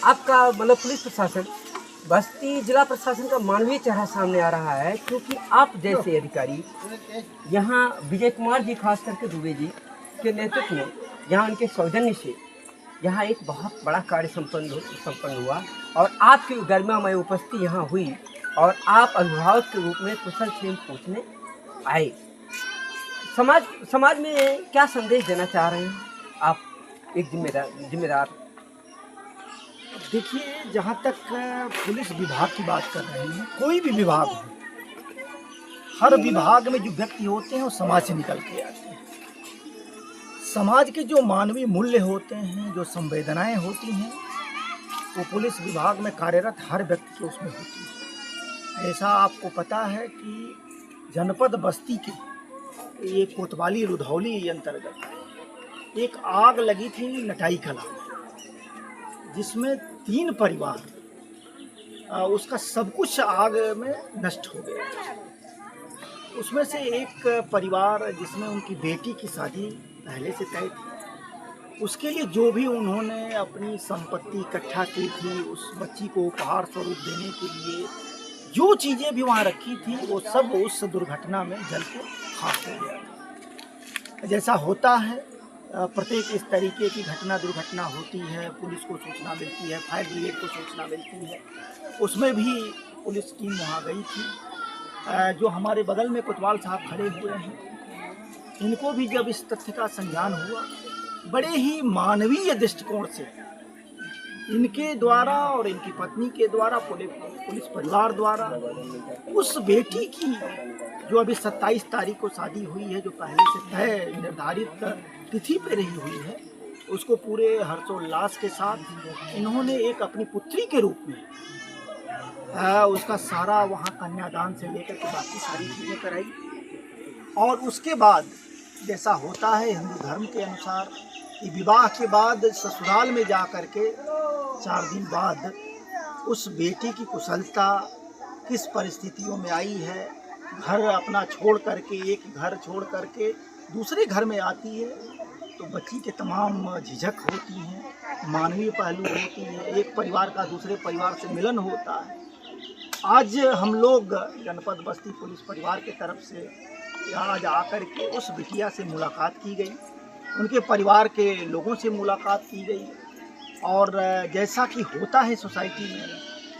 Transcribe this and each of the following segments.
आपका मतलब पुलिस प्रशासन, बस्ती जिला प्रशासन का मानवीय चेहरा सामने आ रहा है, क्योंकि आप जैसे अधिकारी यहाँ विजय कुमार जी, खास करके दुबे जी के नेतृत्व में, यहाँ उनके सौजन्य से यहाँ एक बहुत बड़ा कार्य संपन्न हुआ और आपकी गरिमामय उपस्थिति यहाँ हुई और आप अभिभावक के रूप में कुशल क्षेम पूछने आए। समाज में क्या संदेश देना चाह रहे हैं आप, एक जिम्मेदार? देखिए, जहाँ तक पुलिस विभाग की बात कर रहे हैं, कोई भी विभाग हो, हर विभाग में जो व्यक्ति होते हैं वो समाज से निकल के आते हैं। समाज के जो मानवीय मूल्य होते हैं, जो संवेदनाएं होती हैं, वो पुलिस विभाग में कार्यरत हर व्यक्ति के उसमें होती है। ऐसा आपको पता है कि जनपद बस्ती के ये कोतवाली रुधौली अंतर्गत एक आग लगी थी नटाई कला, जिसमें 3 परिवार उसका सब कुछ आग में नष्ट हो गया। उसमें से एक परिवार जिसमें उनकी बेटी की शादी पहले से तय थी, उसके लिए जो भी उन्होंने अपनी संपत्ति इकट्ठा की थी, उस बच्ची को उपहार स्वरूप देने के लिए जो चीज़ें भी वहाँ रखी थी, वो सब उस दुर्घटना में जल के खाक हो गया। जैसा होता है, प्रत्येक इस तरीके की दुर्घटना होती है, पुलिस को सूचना मिलती है, फायर ब्रिगेड को सूचना मिलती है। उसमें भी पुलिस टीम वहाँ गई थी। जो हमारे बगल में कोतवाल साहब खड़े हुए हैं, इनको भी जब इस तथ्य का संज्ञान हुआ, बड़े ही मानवीय दृष्टिकोण से इनके द्वारा और इनकी पत्नी के द्वारा, पुलिस परिवार द्वारा उस बेटी की जो अभी 27 तारीख को शादी हुई है, जो पहले से तय निर्धारित तिथि पे रही हुई है, उसको पूरे हर्षोल्लास के साथ इन्होंने एक अपनी पुत्री के रूप में उसका सारा वहाँ कन्यादान से लेकर के बाकी सारी चीज़ें कराई। और उसके बाद जैसा होता है हिंदू धर्म के अनुसार कि विवाह के बाद ससुराल में जा कर के 4 दिन बाद उस बेटी की कुशलता किस परिस्थितियों में आई है, घर अपना छोड़ करके, एक घर छोड़ करके दूसरे घर में आती है, तो बच्ची के तमाम झिझक होती हैं, मानवीय पहलू होती है, एक परिवार का दूसरे परिवार से मिलन होता है। आज हम लोग जनपद बस्ती पुलिस परिवार के तरफ से आज आकर के उस बिटिया से मुलाकात की गई, उनके परिवार के लोगों से मुलाकात की गई और जैसा कि होता है सोसाइटी में,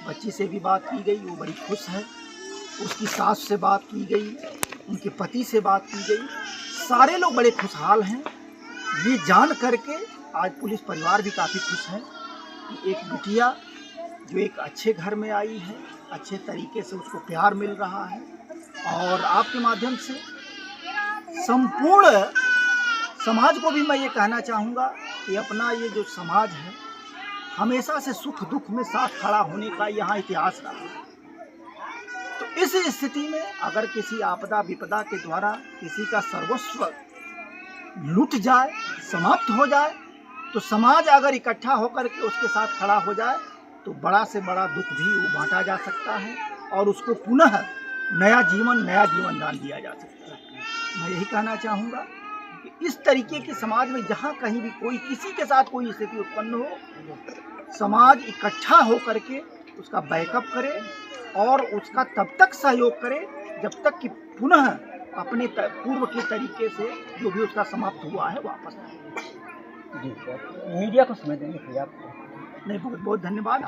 बच्ची से भी बात की गई, वो बड़ी खुश है। उसकी सास से बात की गई, उनके पति से बात की गई, सारे लोग बड़े खुशहाल हैं। ये जान करके आज पुलिस परिवार भी काफ़ी खुश है कि एक बिटिया जो एक अच्छे घर में आई है, अच्छे तरीके से उसको प्यार मिल रहा है। और आपके माध्यम से संपूर्ण समाज को भी मैं ये कहना चाहूँगा कि अपना ये जो समाज है, हमेशा से सुख दुख में साथ खड़ा होने का यहाँ इतिहास रहा है। तो इस स्थिति में अगर किसी आपदा विपदा के द्वारा किसी का सर्वस्व लूट जाए, समाप्त हो जाए, तो समाज अगर इकट्ठा होकर के उसके साथ खड़ा हो जाए, तो बड़ा से बड़ा दुख भी वो बांटा जा सकता है और उसको पुनः नया जीवन दान दिया जा सकता है। मैं यही कहना चाहूँगा कि इस तरीके के समाज में जहाँ कहीं भी कोई किसी के साथ कोई स्थिति उत्पन्न हो, समाज इकट्ठा होकर के उसका बैकअप करे और उसका तब तक सहयोग करे जब तक कि पुनः अपने पूर्व के तरीके से जो भी उसका समाप्त हुआ है वापस आए। जी सर, मीडिया को समय देने के लिए आपको नहीं, बहुत बहुत धन्यवाद।